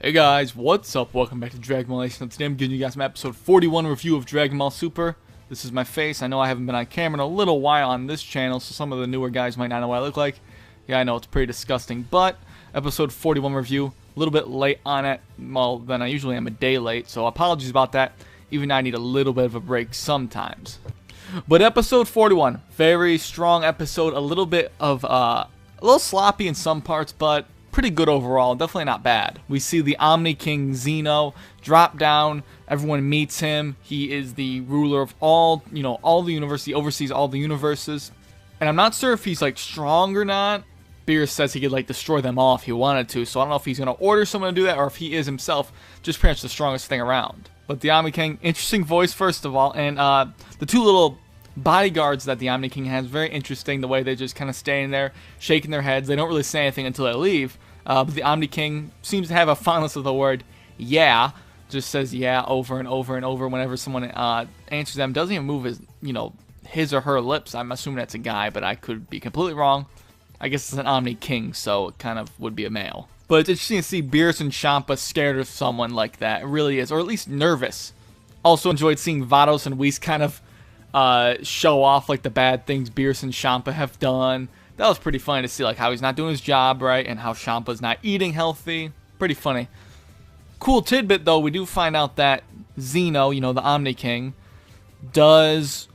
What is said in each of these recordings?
Hey guys, what's up? Welcome back to Dragon Ball Nation. Today I'm giving you guys my episode 41 review of Dragon Ball Super. This is my face. I know I haven't been on camera in a little while on this channel, so some of the newer guys might not know what I look like. Yeah, I know, it's pretty disgusting, but episode 41 review, a little bit late on it, well, than I usually am, a day late, so apologies about that. Even I need a little bit of a break sometimes. But episode 41, very strong episode, a little bit of, a little sloppy in some parts, but pretty good overall, definitely not bad. We see the Omni King Zeno drop down, everyone meets him, he is the ruler of all, all the universe, he oversees all the universes. And I'm not sure if he's like strong or not. Beerus says he could like destroy them all if he wanted to, so I don't know if he's going to order someone to do that or if he is himself just pretty much the strongest thing around. But the Omni King, interesting voice first of all, and the two little bodyguards that the Omni King has, very interesting the way they just kind of staying there, shaking their heads. They don't really say anything until they leave. But the Omni King seems to have a fondness of the word yeah, just says yeah over and over and over whenever someone answers them. Doesn't even move his or her lips. I'm assuming that's a guy, but I could be completely wrong. I guess it's an Omni King, so it kind of would be a male. But it's interesting to see Beerus and Champa scared of someone like that. It really is, or at least nervous. Also enjoyed seeing Vados and Whis kind of show off like the bad things Beerus and Champa have done. That was pretty funny to see, like how he's not doing his job right and how Champa's not eating healthy. Pretty funny. Cool tidbit though, we do find out that Zeno, the Omni King, does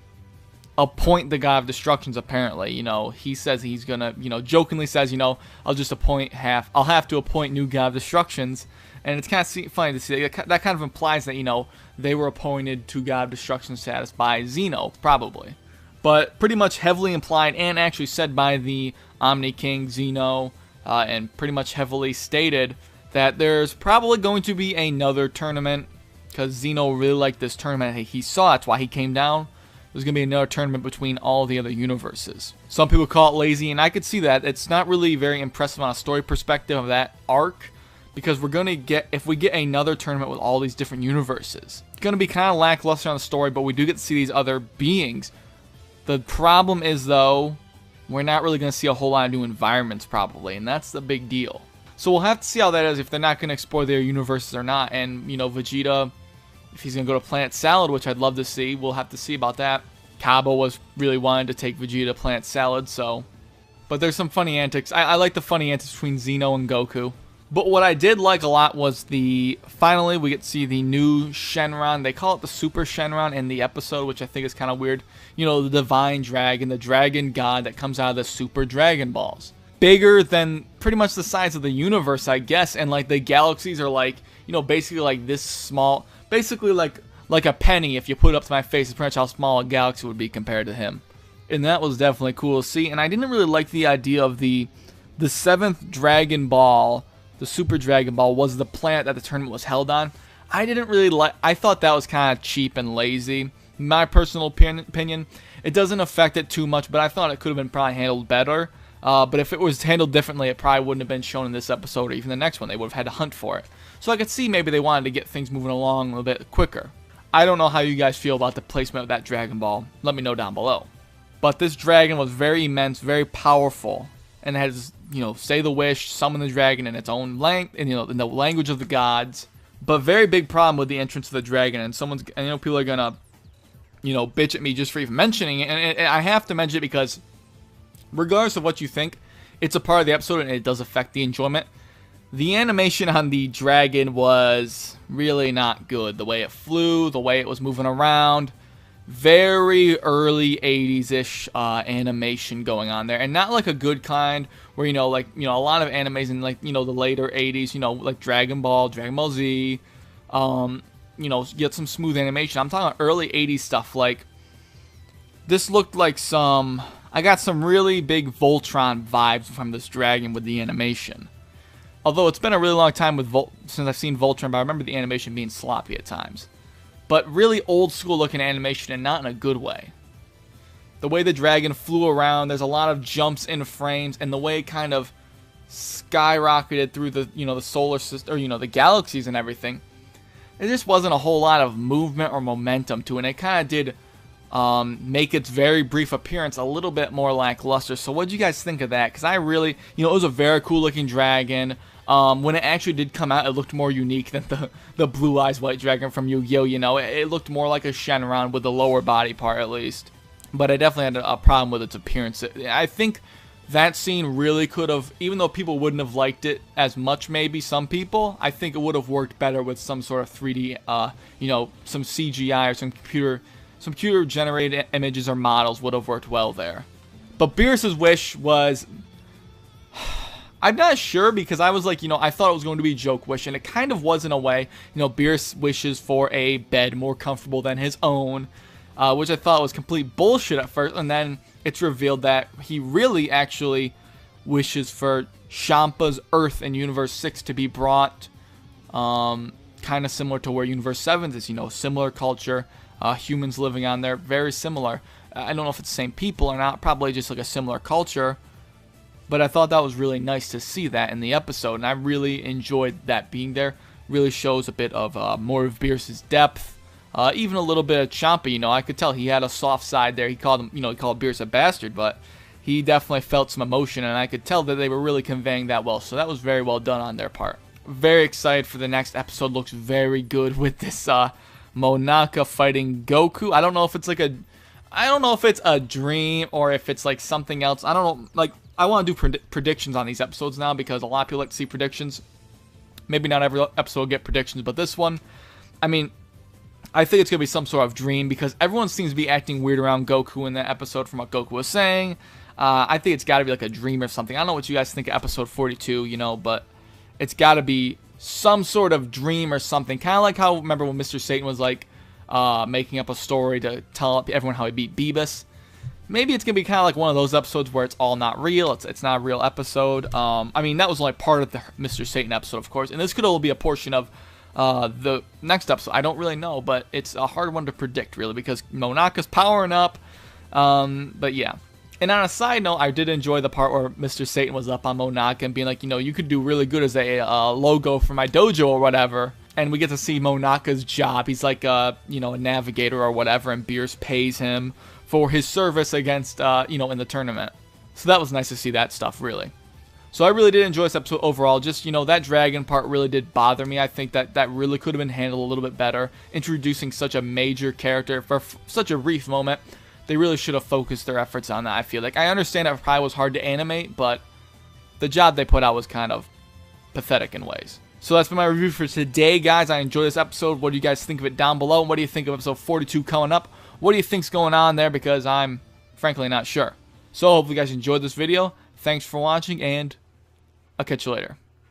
appoint the God of Destructions apparently. He says he's gonna, jokingly says, I'll just appoint I'll have to appoint new God of Destructions. And it's kind of funny to see that kind of implies that, they were appointed to God of Destruction status by Zeno, probably. But pretty much heavily implied and actually said by the Omni King Zeno, and pretty much heavily stated that there's probably going to be another tournament because Zeno really liked this tournament. He saw that's why he came down. There's going to be another tournament between all the other universes. Some people call it lazy, and I could see that. It's not really very impressive on a story perspective of that arc because we're going to get, if we get another tournament with all these different universes, it's going to be kind of lackluster on the story, but we do get to see these other beings. The problem is, though, we're not really going to see a whole lot of new environments, probably, and that's the big deal. So we'll have to see how that is, if they're not going to explore their universes or not, and, Vegeta, if he's going to go to Planet Salad, which I'd love to see, we'll have to see about that. Cabba was really wanting to take Vegeta to Planet Salad, so... But there's some funny antics. I like the funny antics between Zeno and Goku. But what I did like a lot was finally we get to see the new Shenron. They call it the Super Shenron in the episode, which I think is kind of weird. The Divine Dragon, the Dragon God that comes out of the Super Dragon Balls. Bigger than pretty much the size of the universe, I guess. And like the galaxies are like, basically like this small. Basically like a penny if you put it up to my face. It's pretty much how small a galaxy would be compared to him. And that was definitely cool to see. And I didn't really like the idea of the 7th Dragon Ball. The Super Dragon Ball was the planet that the tournament was held on. I didn't really like. I thought that was kind of cheap and lazy. My personal opinion, it doesn't affect it too much, but I thought it could have been probably handled better. But if it was handled differently, it probably wouldn't have been shown in this episode or even the next one. They would have had to hunt for it. So I could see maybe they wanted to get things moving along a little bit quicker. I don't know how you guys feel about the placement of that Dragon Ball. Let me know down below. But this dragon was very immense, very powerful, and it has, say the wish, summon the dragon in its own in the language of the gods. But very big problem with the entrance of the dragon, and people are gonna, bitch at me just for even mentioning it, and I have to mention it because, regardless of what you think, it's a part of the episode and it does affect the enjoyment. The animation on the dragon was really not good. The way it flew, the way it was moving around. Very early 80s-ish animation going on there. And not like a good kind where, a lot of animes in, like, the later 80s, like Dragon Ball Z, get some smooth animation. I'm talking early 80s stuff. Like, this looked like I got some really big Voltron vibes from this dragon with the animation. Although it's been a really long time since I've seen Voltron, but I remember the animation being sloppy at times. But really old school looking animation and not in a good way. The way the dragon flew around, there's a lot of jumps in frames, and the way it kind of skyrocketed through the, the solar system, or, the galaxies and everything. There just wasn't a whole lot of movement or momentum to it, and it kind of did make its very brief appearance a little bit more lackluster. So what did you guys think of that? Because I really, it was a very cool looking dragon. When it actually did come out, it looked more unique than the Blue Eyes White Dragon from Yu-Gi-Oh! You know, it looked more like a Shenron with the lower body part at least. But I definitely had a problem with its appearance. I think that scene really could have, even though people wouldn't have liked it as much, maybe some people, I think it would have worked better with some sort of 3D, you know, some CGI or some computer generated images or models would have worked well there. But Beerus's wish was, I'm not sure, because I was like, you know, I thought it was going to be a joke wish, and it kind of was in a way. You know, Beerus wishes for a bed more comfortable than his own, which I thought was complete bullshit at first, and then it's revealed that he really actually wishes for Champa's Earth in Universe 6 to be brought, kind of similar to where Universe 7 is, you know, similar culture, humans living on there, very similar. I don't know if it's the same people or not, probably just like a similar culture, but I thought that was really nice to see that in the episode, and I really enjoyed that being there. Really shows a bit of more of Beerus's depth. Even a little bit of Champa, you know, I could tell he had a soft side there. He called him, you know, he called Beerus a bastard, but he definitely felt some emotion, and I could tell that they were really conveying that well. So that was very well done on their part. Very excited for the next episode. Looks very good with this Monaka fighting Goku. I don't know if it's like a dream or if it's like something else. I don't know. Like, I want to do predictions on these episodes now because a lot of people like to see predictions. Maybe not every episode will get predictions, but this one, I mean, I think it's going to be some sort of dream because everyone seems to be acting weird around Goku in that episode from what Goku was saying. I think it's got to be like a dream or something. I don't know what you guys think of episode 42, you know, but it's got to be some sort of dream or something. Kind of like how, remember when Mr. Satan was like making up a story to tell everyone how he beat Beerus? Maybe it's going to be kind of like one of those episodes where it's all not real. It's not a real episode. I mean, that was only part of the Mr. Satan episode, of course. And this could all be a portion of the next episode. I don't really know, but it's a hard one to predict, really, because Monaka's powering up. But yeah. And on a side note, I did enjoy the part where Mr. Satan was up on Monaka and being like, you know, you could do really good as a logo for my dojo or whatever. And we get to see Monaka's job. He's like, you know, a navigator or whatever, and Beerus pays him for his service against, you know, in the tournament. So that was nice to see that stuff, really. So I really did enjoy this episode overall. Just, you know, that dragon part really did bother me. I think that really could have been handled a little bit better. Introducing such a major character for such a brief moment. They really should have focused their efforts on that, I feel like. I understand it probably was hard to animate, but the job they put out was kind of pathetic in ways. So that's been my review for today, guys. I enjoyed this episode. What do you guys think of it down below? And what do you think of episode 42 coming up? What do you think's going on there? Because I'm frankly not sure. So hopefully you guys enjoyed this video. Thanks for watching, and I'll catch you later.